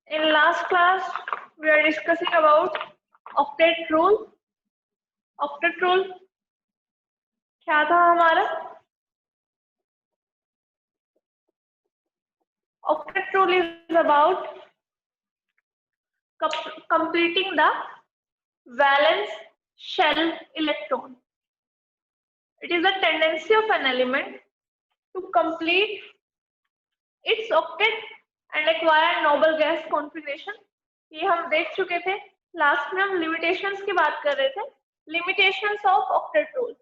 In last class, we are discussing about octet rule. Octet rule क्या था हमारा? Octet rule is about completing the valence shell electron. It is the tendency of an element to complete its octet and acquire noble gas configuration. ये हम देख चुके थे. Last में हम लिमिटेशंस की बात कर रहे थे. Limitations of octet rule.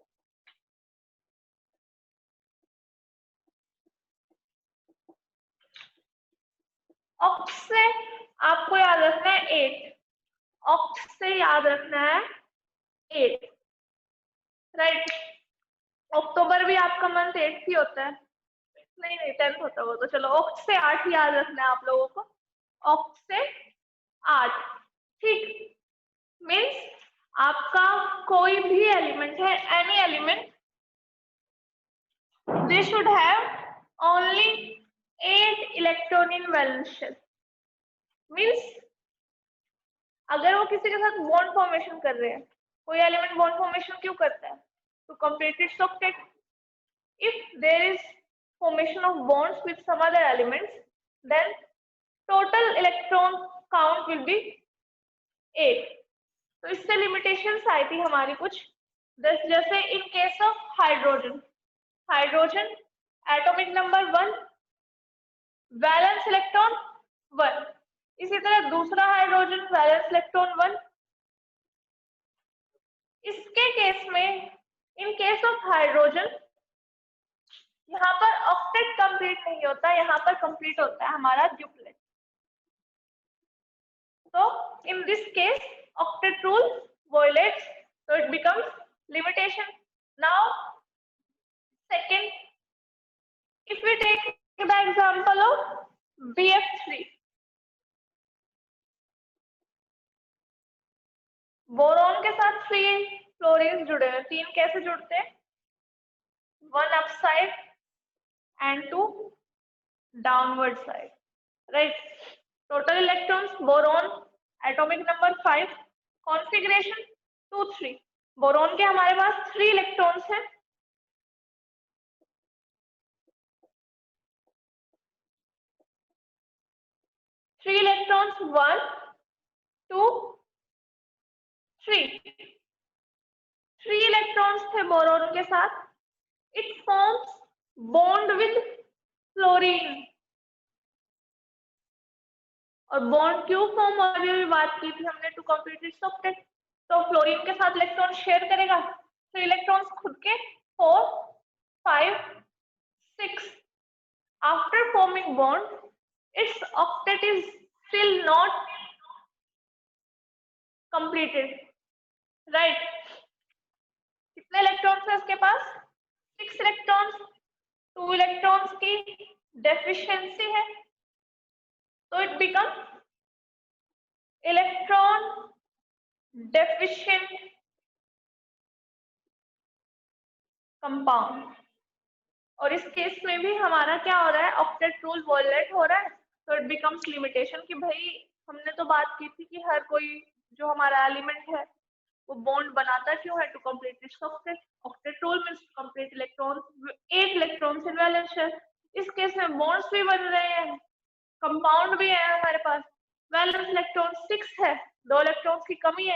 Oct से आपको याद रखना है 8. ऑक्ट से याद रखना है 8. राइट. अक्टूबर भी आपका मंथ 8 ही होता है. नहीं 10th होता है वो तो. चलो ऑक्ट से 8 याद रखना है आप लोगों को. ऑक्ट से 8. ठीक. मीन्स आपका कोई भी एलिमेंट है, any element, they should have only 8 electron in valence shell. Means अगर वो किसी के साथ बॉन्ड फॉर्मेशन कर रहे हैं, कोई एलिमेंट बॉन्ड फॉर्मेशन क्यों करता है? To complete its octet. If there is formation of bonds with some other elements, then total electron count will be 8. तो इससे लिमिटेशंस आई थी हमारी कुछ. जैसे in case of hydrogen, hydrogen atomic number 1, valence electron 1. इसी तरह दूसरा हाइड्रोजन वैलेंस इलेक्ट्रॉन 1. इसके केस में, इन केस ऑफ हाइड्रोजन, यहाँ पर ऑक्टेट कंप्लीट नहीं होता, यहाँ पर कंप्लीट होता है हमारा ड्यूप्लेट. तो in this case octet rule violates, so it becomes limitation. Now second, if we take the example of BF3, boron के साथ 3 फ्लोरीन जुड़े हुए. 3 कैसे जुड़ते हैं? 1 upside and 2 downward side. Right. Total electrons boron atomic number 5, configuration 2 3. Boron के हमारे पास 3 electrons हैं. Three electrons 1 2 3. 3 इलेक्ट्रॉन्स थे बोरोन के साथ. It forms bond with fluorine. और बॉन्ड क्यों फॉर्म, अभी भी बात की थी हमने, टू कंप्लीट इट्स ऑक्टेट. तो फ्लोरीन के साथ इलेक्ट्रॉन शेयर करेगा. तो इलेक्ट्रॉन्स खुद के 4 5 6. After forming bond, it's octet is still not completed. Right. कितने इलेक्ट्रॉन्स है इसके पास? 6 इलेक्ट्रॉन्स. 2 इलेक्ट्रॉन्स की डेफिशिएंसी है, तो it becomes electron deficient compound. और इस केस में भी हमारा क्या हो रहा है? ऑक्टेट रूल वॉयलेट हो रहा है. तो इट बिकम्स लिमिटेशन. कि भाई हमने तो बात की थी कि हर कोई जो हमारा एलिमेंट है वो बॉन्ड बनाता क्यों है? To complete its octet. Octet rule means to complete electron 8 electrons in valence shell. इस केस में बॉन्ड्स भी बन रहे हैं, कंपाउंड भी है हमारे पास. वैलेंस इलेक्ट्रॉन 6 है, 2 इलेक्ट्रॉन्स की कमी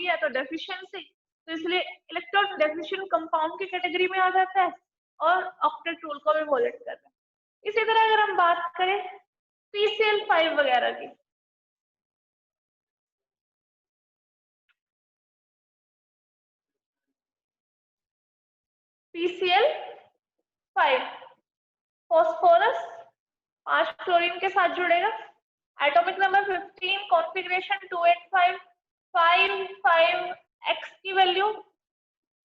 है तो डेफिशिएंसी. तो इसलिए इलेक्ट्रॉन डेफिशिएंट कंपाउंड की कैटेगरी में आ जाता है और ऑक्टेट रूल को भी वॉयलेट कर रहा है. इसी तरह अगर हम बात करें PCl5 वगैरह की, PCl5 फॉस्फोरस 5 क्लोरीन के साथ जुड़ेगा. एटॉमिक नंबर 15, कॉन्फ़िगरेशन 285, 5 5 x की वैल्यू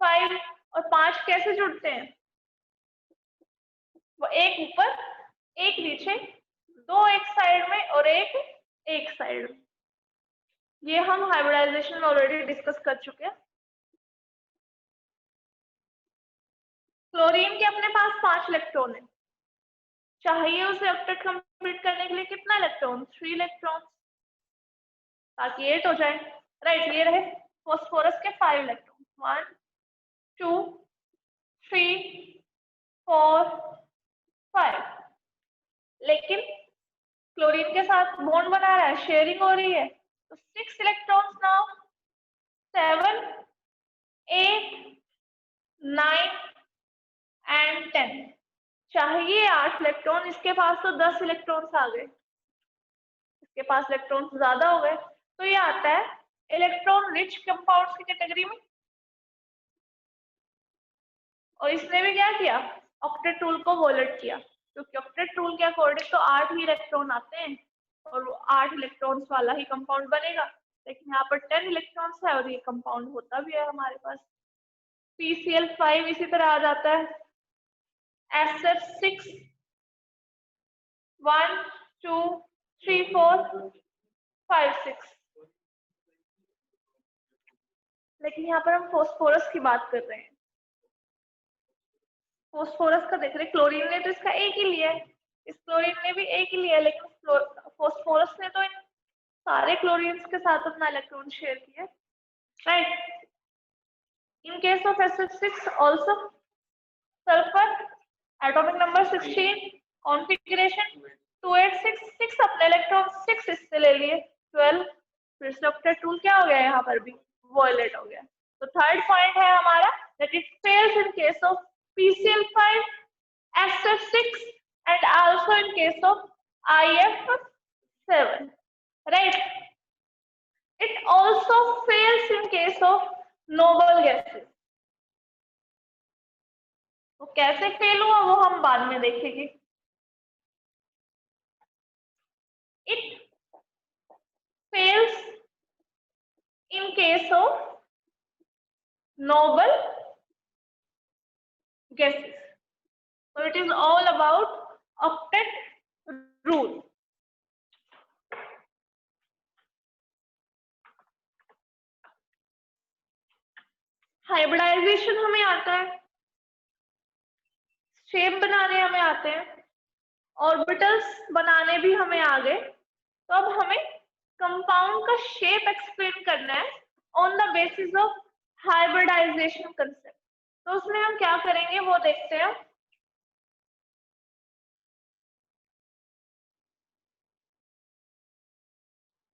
5 और 5 कैसे जुड़ते हैं? वो एक ऊपर एक नीचे, 2 एक साइड में और एक साइड में. ये हम हाइब्रिडाइजेशन में ऑलरेडी डिस्कस कर चुके हैं. क्लोरीन के अपने पास 5 इलेक्ट्रॉन है. चाहिए उसे ऑक्टेट कंप्लीट करने के लिए कितना इलेक्ट्रॉन? 3 इलेक्ट्रॉन. ताकि 8 हो जाए, राइट। ये रहे फॉस्फोरस के 5 इलेक्ट्रॉन, 1 2 3 4 5। लेकिन क्लोरीन के साथ बॉन्ड बना रहा है, शेयरिंग हो रही है, तो 6 इलेक्ट्रॉन्स नाउ, 7 8 9 एंड 10। चाहिए 8 इलेक्ट्रॉन, इसके पास तो 10 इलेक्ट्रॉन्स आ गए, इसके पास इलेक्ट्रॉन्स ज्यादा हो गए, तो ये आता है इलेक्ट्रॉन रिच कंपाउंड्स की कैटेगरी में। और इसने भी क्या किया, ऑक्टेट रूल को वॉयलेट किया, क्योंकि ऑक्टेट रूल के अकॉर्डिंग तो 8 ही इलेक्ट्रॉन आते हैं और वो 8 इलेक्ट्रॉन्स वाला ही कंपाउंड बनेगा, लेकिन यहाँ पर 10 इलेक्ट्रॉन्स है और ये कंपाउंड होता भी है हमारे पास। PCl5 इसी तरह आ जाता है, SF6 1 2 3 4 5 6। लेकिन यहाँ पर हम फॉस्फोरस की बात कर रहे हैं, फॉस्फोरस का देख रहे, क्लोरीन ने तो इसका एक ही लिया है, इस क्लोरीन ने भी एक ही लिया है, लेकिन फॉस्फोरस ने तो इन सारे क्लोरीन्स के साथ अपना इलेक्ट्रॉन शेयर किया, right. In case of SF6 also sulphur atomic number 16, configuration 286, 6 अपने इलेक्ट्रॉन 6 इससे ले लिए 12, फिर से ऑक्टेट रूल क्या हो गया, यहाँ पर भी वॉयलेट हो गया। तो थर्ड पॉइंट है हमारा that it fails in case of PCl5, SF6 and also in case of IF7, right. It also fails in case of noble gases. तो कैसे फेल हुआ वो हम बाद में देखेंगे। It fails in case of noble gases. So it is all about octet rule. Hybridisation हमें आता है, शेप बनाने हमें आते हैं, ऑर्बिटल्स बनाने भी हमें आ गए, तो अब हमें कंपाउंड का शेप एक्सप्लेन करना है on the basis of hybridisation concept. तो उसमें हम क्या करेंगे वो देखते हैं।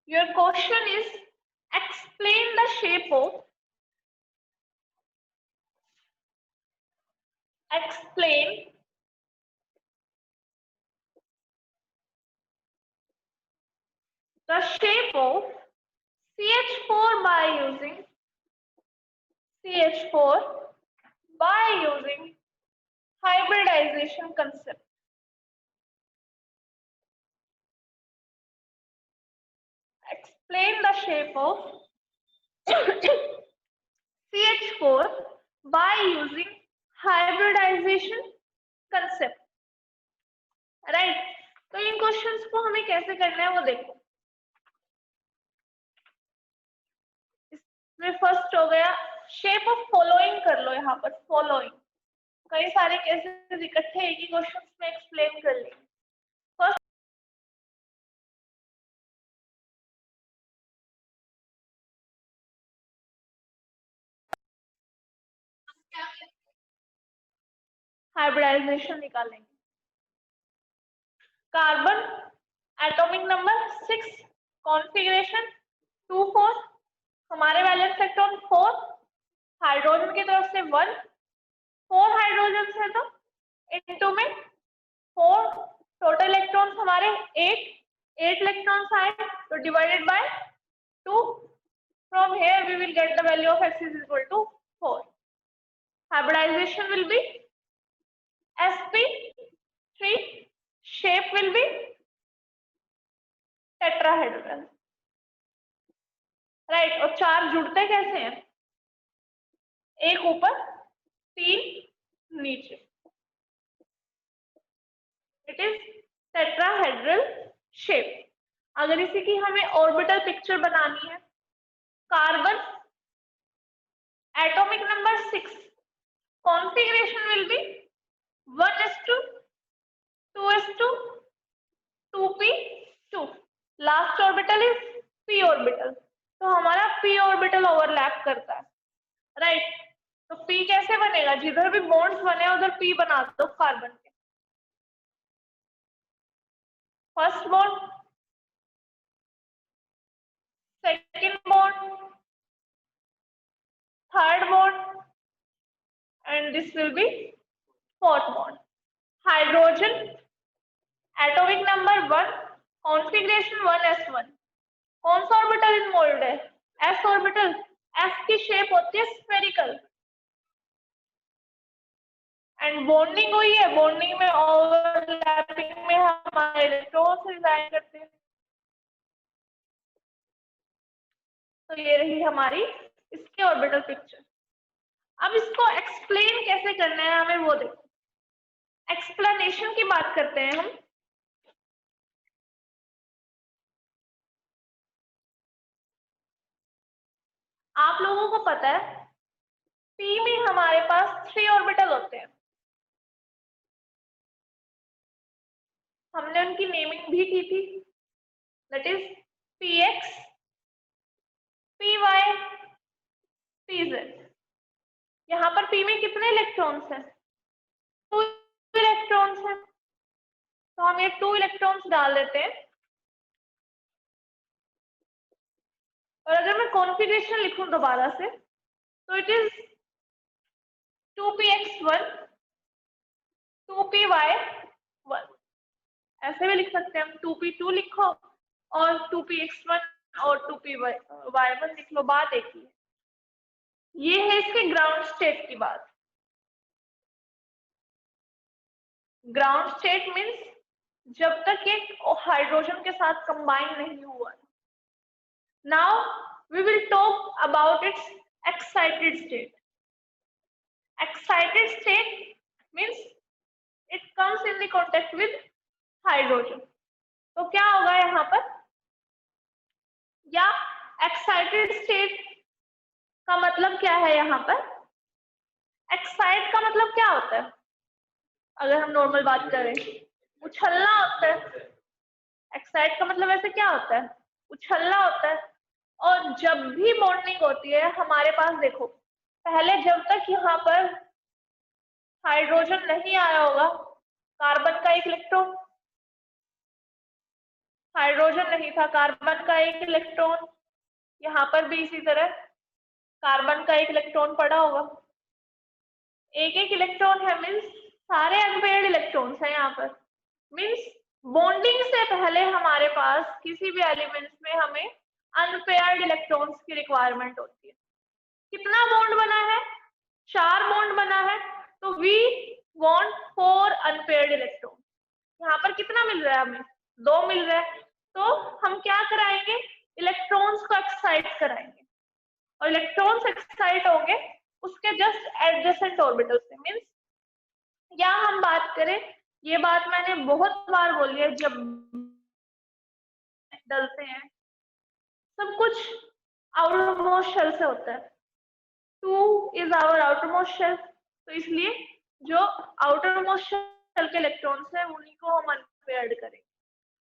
Your question is explain the shape of CH4 by using hybridization concept. Explain the shape of CH4 by using hybridization concept, right. तो इन क्वेश्चंस को हमें कैसे करना है वो देखो। इसमें फर्स्ट हो गया शेप ऑफ फॉलोइंग, कर लो यहाँ पर फॉलोइंग, कई सारे केसेस इकट्ठे एक ही क्वेश्चन में एक्सप्लेन कर लेंगे। फर्स्ट हाइब्रिडाइजेशन निकालेंगे। कार्बन एटॉमिक नंबर 6, कॉन्फ़िगरेशन 2 4, हमारे वैलेंस इलेक्ट्रॉन 4, हाइड्रोजन की तरफ से 1, 4 हाइड्रोजन है तो इनटू में 4, टोटल इलेक्ट्रॉन्स हमारे 8 इलेक्ट्रॉन्स आए तो divided by 2, from here we will get the value of x is equal to 4. Hybridization will be sp3, shape will be tetrahedral, right. और 4 जुड़ते कैसे हैं, एक ऊपर 3 नीचे, इट इज टेट्राहेड्रल शेप। अगर इसी की हमें ऑर्बिटल पिक्चर बनानी है, carbon atomic number 6, configuration will be 1s2 2s2 2p2, last orbital is p orbital, तो हमारा p ऑर्बिटल ओवरलैप करता है, राइट। तो p कैसे बनेगा, जिधर भी बॉन्ड्स बने उधर p बना दो कार्बन के। First bond, second bond, third bond, and this will be fourth bond. Hydrogen, atomic number 1, configuration 1s1. कौन सा ऑर्बिटल इन्वॉल्व है, s ऑर्बिटल। s की शेप होती है स्फेरिकल, एंड बॉन्डिंग हुई है, बॉन्डिंग में ओवरलैपिंग में हमारे इलेक्ट्रॉन्स रिजाइड करते हैं। तो ये रही हमारी इसकी ऑर्बिटल पिक्चर। अब इसको एक्सप्लेन कैसे करना है हमें वो देखो, एक्सप्लेनेशन की बात करते हैं हम। आप लोगों को पता है p में हमारे पास 3 ऑर्बिटल होते हैं, हमने उनकी नेमिंग भी की थी, that is px, py, pz। यहाँ पर p में कितने इलेक्ट्रॉन्स हैं, 2 इलेक्ट्रॉन्स हैं, तो हम ये 2 इलेक्ट्रॉन्स डाल देते हैं। और अगर मैं कॉन्फ़िगरेशन लिखूं दोबारा से, तो इट इज 2px1, 2py1, ऐसे भी लिख सकते हैं हम, 2p2 लिखो और 2px1 और 2py1 लिख लो, बात एक ही है। ये है इसके ग्राउंड स्टेट की बात। ग्राउंड स्टेट मीन्स जब तक ये हाइड्रोजन के साथ कंबाइन नहीं हुआ। Now we will talk about its excited state. Excited state means it comes in the contact with hydrogen. तो क्या होगा यहाँ पर, या एक्साइटेड स्टेट का मतलब क्या है यहाँ पर, एक्साइट का मतलब क्या होता है, अगर हम नॉर्मल बात करें उछलना होता है। एक्साइट का मतलब ऐसे क्या होता है, उछलना होता है। और जब भी बॉन्डिंग होती है हमारे पास, देखो पहले जब तक यहाँ पर हाइड्रोजन नहीं आया होगा, कार्बन का एक इलेक्ट्रॉन, हाइड्रोजन नहीं था, कार्बन का एक इलेक्ट्रॉन, यहाँ पर भी इसी तरह कार्बन का एक इलेक्ट्रॉन पड़ा होगा। एक एक इलेक्ट्रॉन है, मीन्स सारे अनपेयर्ड इलेक्ट्रॉन्स हैं यहाँ पर। मीन्स बॉन्डिंग से पहले हमारे पास किसी भी एलिमेंट्स में हमें अनपेयर्ड इलेक्ट्रॉन्स की रिक्वायरमेंट होती है। कितना बॉन्ड बना है, 4 बॉन्ड बना है, तो वी वांट 4 अनपेयर्ड इलेक्ट्रॉन। यहाँ पर कितना मिल रहा है हमें, 2 मिल रहा है। तो हम क्या कराएंगे, इलेक्ट्रॉन्स को एक्साइट कराएंगे, और इलेक्ट्रॉन्स एक्साइट होंगे उसके जस्ट एडजेसेंट ऑर्बिटल से। मीन्स या हम बात करें, ये बात मैंने बहुत बार बोली है, जब डलते हैं सब कुछ आउटर मोस्ट शेल से होता है। 2 is our outer most shell, तो इसलिए जो आउटर मोस्ट शेल के इलेक्ट्रॉन्स है उन्हीं को हम अनपेयर्ड करेंगे।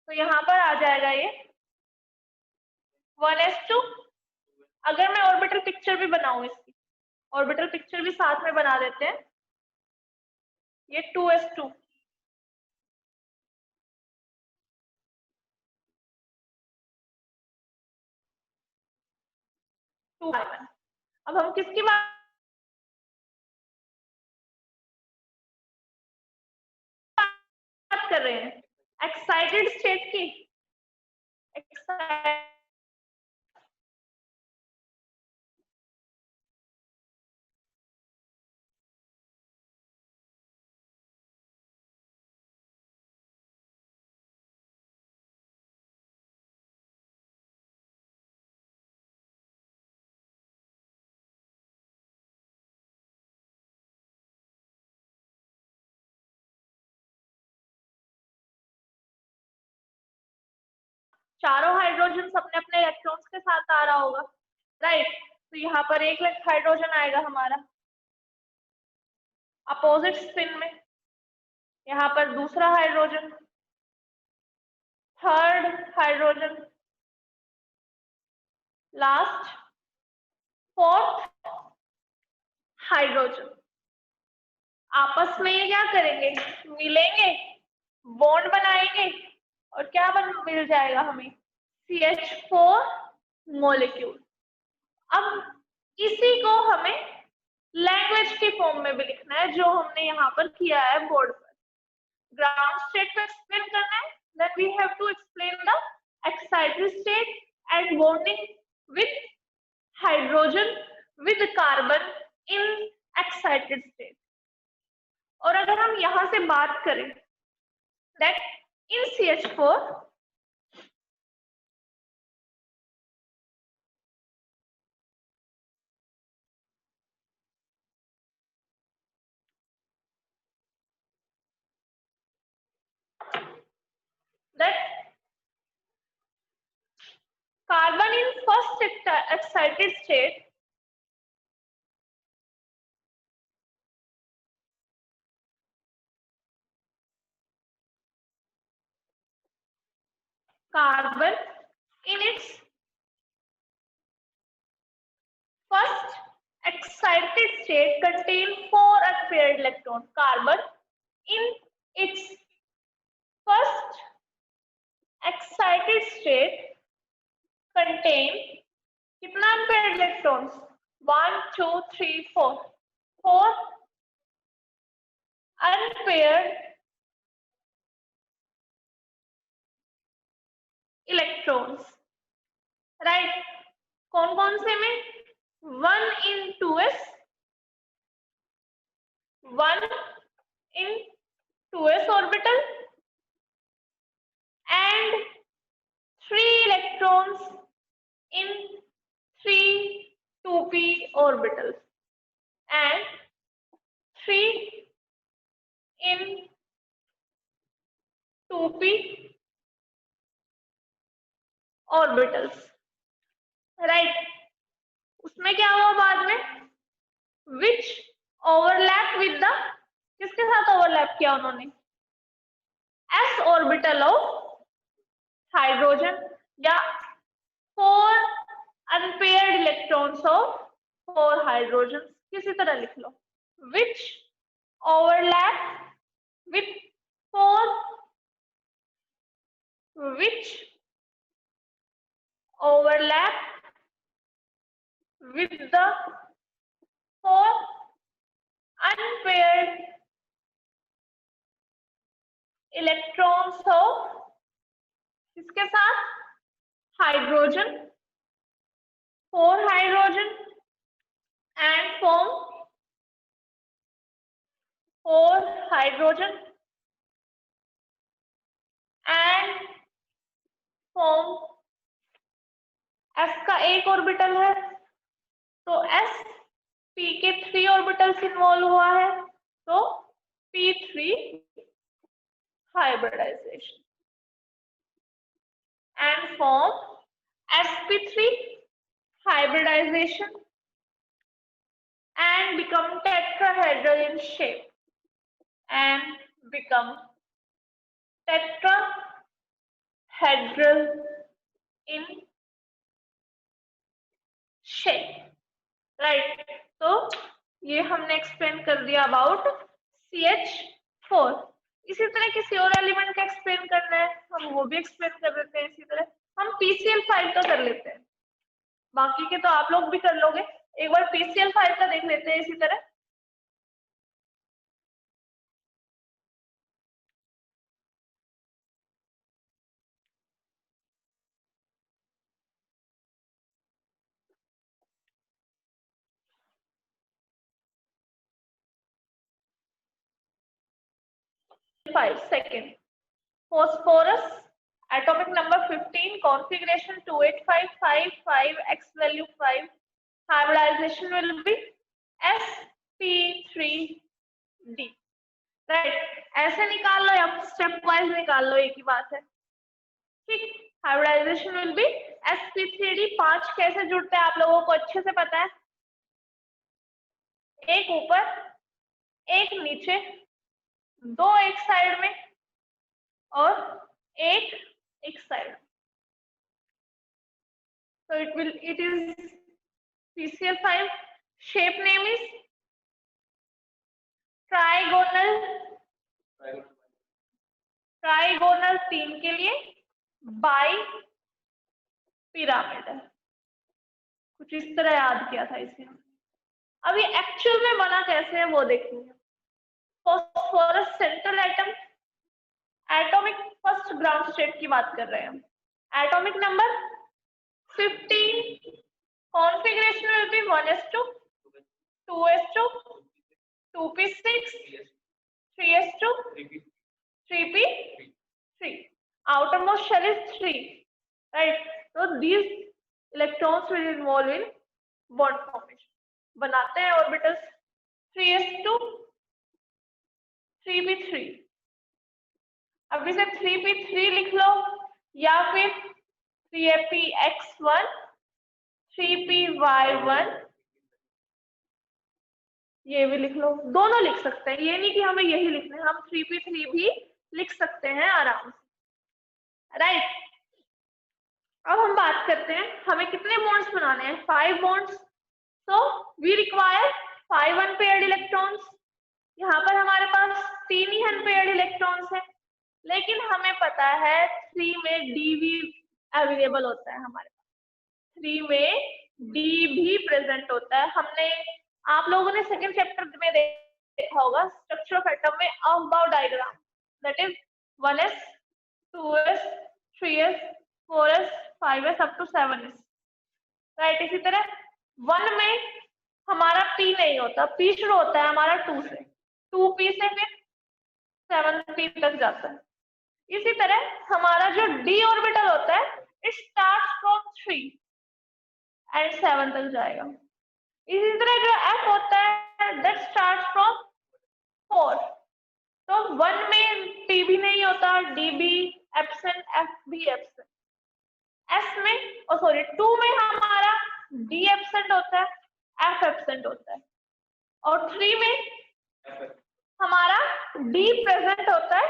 तो यहाँ पर आ जाएगा ये 1s2। अगर मैं ऑर्बिटल पिक्चर भी बनाऊं, इसकी ऑर्बिटल पिक्चर भी साथ में बना देते हैं, ये 2s2, अब हम किसकी बात कर रहे हैं, एक्साइटेड स्टेट की। चारों हाइड्रोजन अपने अपने इलेक्ट्रॉन्स के साथ आ रहा होगा, राइट। तो यहाँ पर एक हाइड्रोजन आएगा हमारा अपोजिट स्पिन में, यहाँ पर दूसरा hydrogen, third hydrogen, last, fourth hydrogen. आपस में ये क्या करेंगे, मिलेंगे, बॉन्ड बनाएंगे और क्या मिल जाएगा हमें, CH4 मॉलिक्यूल। अब इसी को हमें लैंग्वेज की फॉर्म में भी लिखना है, जो हमने यहाँ पर किया है बोर्ड पर। ग्राउंड स्टेट को एक्सप्लेन करना है, then we have to explain the excited state and bonding with hydrogen with carbon in excited state. और अगर हम यहाँ से बात करें that in CH4 that carbon in first excited state carbon in its first excited state contain 4 unpaired electrons. Carbon in its first excited state contain कितना unpaired electrons, 1 2 3 4 4 unpaired electrons, right? कौन कौन से में, 1 in 2s, 1 in 2s orbital and 3 electrons in 3 2p orbitals and 3 in 2p orbitals, right? उसमें क्या हुआ बाद में, which overlap with the, किसके साथ ओवरलैप किया उन्होंने, s orbital of हाइड्रोजन या 4 unpaired electrons of 4 hydrogens, किसी तरह लिख लो, which overlap with 4 which overlap with the 4 unpaired electrons of किसके साथ, hydrogen, 4 hydrogen and form 4 hydrogen and form s का एक ऑर्बिटल है, तो s p के 3 ऑर्बिटल्स इन्वॉल्व हुआ है, तो p3 hybridization and form sp3 hybridization and become tetrahedral in shape and become tetrahedral in shape, right? तो ये हमने एक्सप्लेन कर दिया अबाउट CH4। इसी तरह किसी और एलिमेंट का एक्सप्लेन करना है, हम वो भी एक्सप्लेन कर देते हैं। इसी तरह हम PCl5 का कर लेते हैं, बाकी के तो आप लोग भी कर लोगे, एक बार PCl5 का देख लेते हैं। इसी तरह second phosphorus atomic number 15 configuration 28555 x value 5 hybridization will be sp3d, right? ऐसे निकाल लो या स्टेप वाइज निकाल लो, एक ही बात है, ठीक? Hybridisation will be sp3d। 5 कैसे जुड़ते हैं आप लोगों को अच्छे से पता है, एक ऊपर एक नीचे, 2 एक साइड में और एक side, So it is CCl5. Shape name is trigonal 3 के लिए बाई पिरामिड। कुछ इस तरह याद किया था इसे। अभी एक्चुअल में बना कैसे है वो देखेंगे। Phosphorus central atom, atomic first ground state की बात कर रहे हैं हम। Atomic number 15, configuration will be 1s2, 2s2, 2p6, 3s2, 3p3. Outermost shell is 3, right? So these electrons will involve in bond formation. बनाते हैं ऑर्बिटल्स 3s2, 3p3. अब इसे 3p3 लिख लो या फिर 3px1, 3py1 ये भी लिख लो। दोनों लिख सकते हैं, ये नहीं कि हमें यही लिखना है, हम 3p3 भी लिख सकते हैं आराम से, राइट। अब हम बात करते हैं हमें कितने बॉन्ड्स बनाने हैं, 5 bonds. So we require 5 unpaired electrons. यहाँ पर हमारे पास 3 ही अनपेयर्ड इलेक्ट्रॉन्स है, लेकिन हमें पता है 3 में डी भी अवेलेबल होता है हमारे पास, 3 में डी भी प्रेजेंट होता है। हमने आप लोगों ने सेकंड चैप्टर में देखा होगा स्ट्रक्चर ऑफ एटम में about diagram, that is 1s, 2s, 3s, 4s, 5s up to 7s, right. इसी तरह 1 में हमारा p नहीं होता, p शुरू होता है हमारा 2 से, 2p से फिर 7p तक जाता है। इसी तरह हमारा जो d ऑर्बिटल होता है इट स्टार्ट्स फ्रॉम 3 एंड 7 तक जाएगा। इसी तरह जो f होता है दैट स्टार्ट्स फ्रॉम 4। तो 1 में p भी नहीं होता, d भी एब्सेंट, f भी एब्सेंट। s में 2 में हमारा d एब्सेंट होता है, f एब्सेंट होता है, और 3 में हमारा d प्रेजेंट होता है,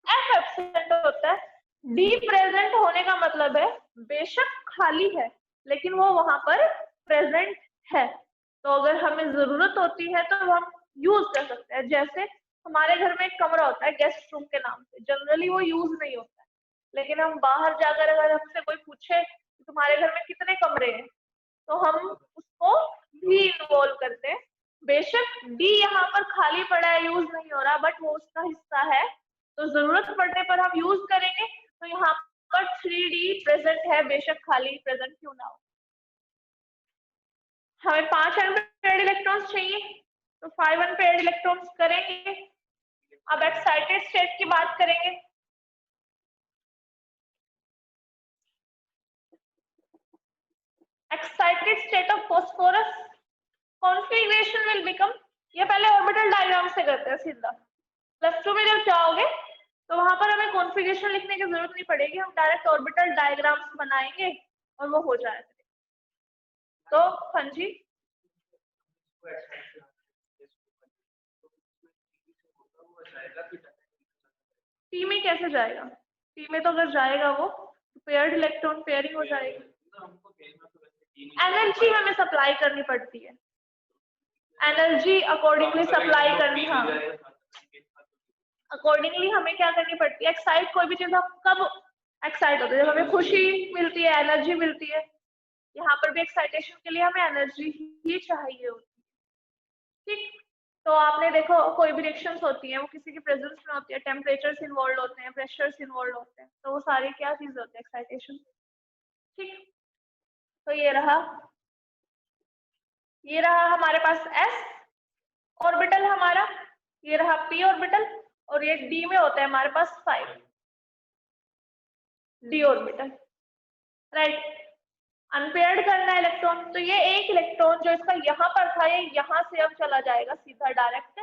f एब्सेंट होता है। d प्रेजेंट होने का मतलब है बेशक खाली है लेकिन वो वहां पर प्रेजेंट है, तो अगर हमें जरूरत होती है तो हम यूज कर सकते हैं। जैसे हमारे घर में एक कमरा होता है गेस्ट रूम के नाम से, जनरली वो यूज नहीं होता है, लेकिन हम बाहर जाकर अगर हमसे कोई पूछे कि तुम्हारे घर में कितने कमरे हैं तो हम उसको भी इन्वॉल्व करते हैं। बेशक डी यहाँ पर खाली पड़ा है, यूज नहीं हो रहा, बट वो उसका हिस्सा है, तो जरूरत पड़ने पर हम यूज करेंगे। तो यहाँ पर 3D प्रेजेंट है, बेशक खाली प्रेजेंट क्यों ना हो। हमें 5 अनपेयर्ड इलेक्ट्रॉन्स चाहिए, तो 5 अनपेयर्ड इलेक्ट्रॉन्स करेंगे। अब एक्साइटेड स्टेट की बात करेंगे। Excited state of phosphorus configuration will become, ये पहले ऑर्बिटल डायग्राम से करते हैं सीधा। +2 में जब जाओगे तो वहां पर हमें कॉन्फ़िगरेशन लिखने की जरूरत नहीं पड़ेगी, हम डायरेक्ट ऑर्बिटल डायग्राम्स बनाएंगे और वो हो जाएगा। तो हाँ जी, टी में कैसे जाएगा? टी में तो अगर जाएगा वो तो पेयर्ड इलेक्ट्रॉन पेयरिंग हो जाएगी। एनर्जी हमें सप्लाई करनी पड़ती है, एनर्जी अकॉर्डिंगली सप्लाई करनी, हाँ अकॉर्डिंगली हमें क्या करनी पड़ती है। एक्साइट कोई भी चीज हम कब एक्साइट होते हैं, जब हमें खुशी मिलती है, एनर्जी मिलती है। यहाँ पर भी एक्साइटेशन के लिए हमें एनर्जी ही चाहिए होती है, ठीक। तो आपने देखो कोई भी रिएक्शंस होती है वो किसी की प्रेजेंस में होती है, टेम्परेचर्स इन्वॉल्व होते हैं, प्रेशर्स इन्वॉल्व होते हैं, तो वो सारी क्या चीज होती है, एक्साइटेशन, ठीक। तो ये रहा हमारे पास s ऑर्बिटल हमारा, ये रहा p ऑर्बिटल, और ये d में होता है हमारे पास 5 d ऑर्बिटल, राइट। अनपेयर्ड करना है इलेक्ट्रॉन, तो ये एक इलेक्ट्रॉन जो इसका यहाँ पर था ये यहाँ से अब चला जाएगा सीधा डायरेक्ट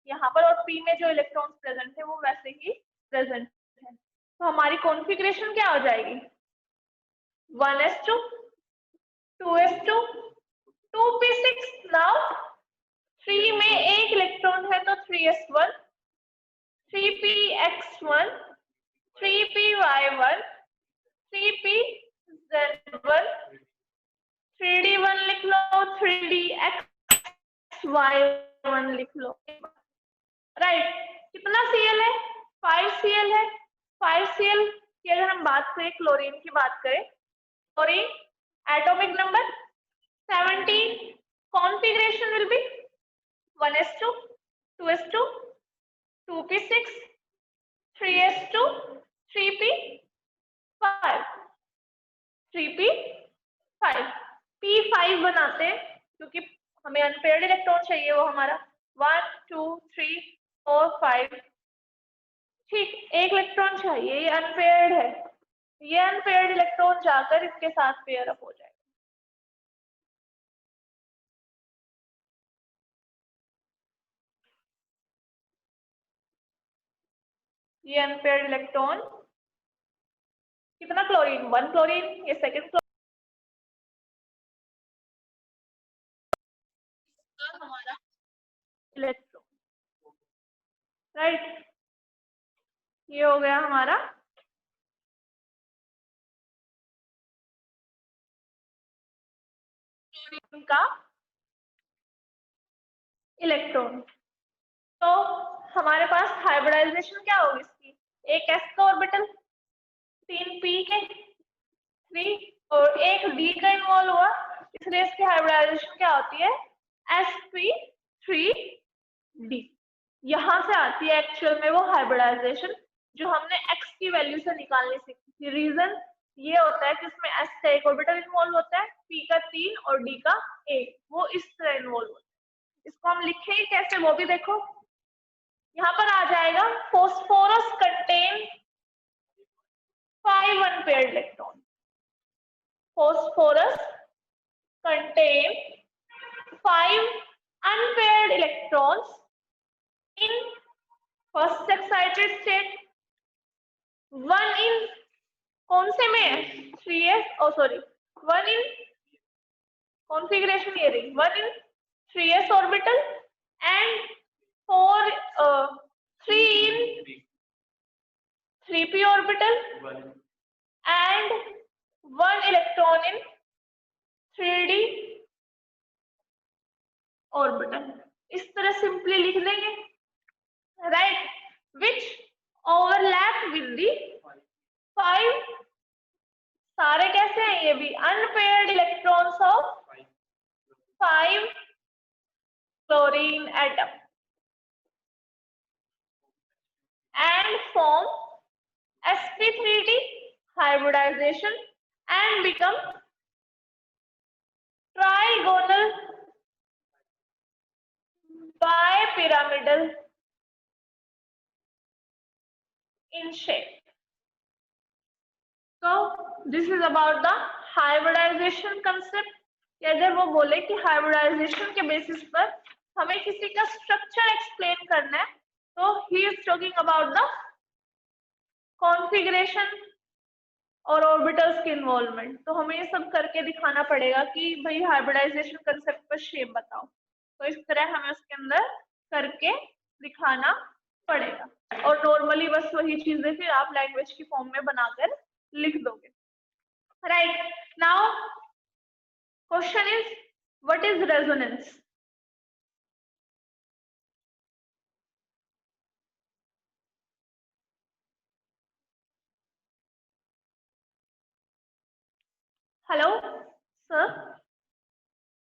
यहाँ पर, और p में जो इलेक्ट्रॉन्स प्रेजेंट है वो वैसे ही प्रेजेंट है। तो हमारी कॉन्फ़िगरेशन क्या हो जाएगी, 1s2, 2s2, 2p6। नाउ 3 में एक इलेक्ट्रॉन है तो 3s1, 3px1, 3py1, 3pz1, 3D XY1 लिख लो, राइट। कितना Cl है? 5Cl है। 5Cl की अगर हम बात करें, क्लोरीन की बात करें, chlorine atomic number 17, configuration will be 1s2, 2s2, 2p6, 3s2, 3p5, 3p5, p5 बनाते हैं क्योंकि हमें अनपेयर्ड इलेक्ट्रॉन चाहिए, वो हमारा 1 2 3 4 5, ठीक, एक इलेक्ट्रॉन चाहिए, ये अनपेयर्ड है, ये अनपेयर्ड इलेक्ट्रॉन जाकर इसके साथ पेयर अप हो जाएगा। ये अनपेयर्ड इलेक्ट्रॉन, कितना क्लोरीन? 1 क्लोरीन, ये सेकंड हमारा इलेक्ट्रॉन, राइट। ये हो गया हमारा क्लोरीन का इलेक्ट्रॉन। तो हमारे पास हाइब्रिडाइजेशन क्या होगी इसकी? एक s का ऑर्बिटल, 3 p के 3 और एक d का इन्वॉल्व हुआ, इसलिए इसकी हाइब्रिडाइजेशन क्या होती है? sp3d। यहाँ से आती है एक्चुअल में वो हाइब्रिडाइजेशन जो हमने x की वैल्यू से निकालनी सीखी थी। रीजन ये होता है कि उसमें s का एक ऑर्बिटल इन्वॉल्व होता है, p का 3 और d का 1, वो इस तरह इन्वॉल्व होता है। इसको हम लिखें कैसे वो भी देखो, यहाँ पर आ जाएगा phosphorus contain 5 unpaired electrons. Phosphorus contain 5 unpaired electrons in first excited state, 1 in कौन से में है? 3s, oh sorry, 1 in configuration ये रही, 1 in 3s orbital and 3 in 3p orbital and 1 electron in 3d orbital। इस तरह सिंपली लिख देंगे, right, which overlap with the 5, सारे कैसे हैं? ये भी unpaired electrons of 5 chlorine atom and form sp3d hybridization and become trigonal bipyramidal in shape। So this is about the hybridization concept। अगर वो बोले कि हाइब्रिडाइजेशन के बेसिस पर हमें किसी का स्ट्रक्चर एक्सप्लेन करना है, तो he is talking about the configuration और ऑर्बिटल्स की इन्वॉल्वमेंट। तो हमें ये सब करके दिखाना पड़ेगा कि भाई हाइब्रिडाइजेशन कंसेप्ट पर शेप बताओ, तो इस तरह हमें उसके अंदर करके दिखाना पड़ेगा। और नॉर्मली बस वही चीजें फिर आप लैंग्वेज की फॉर्म में बनाकर लिख दोगे, right. Now question is what is resonance? Hello,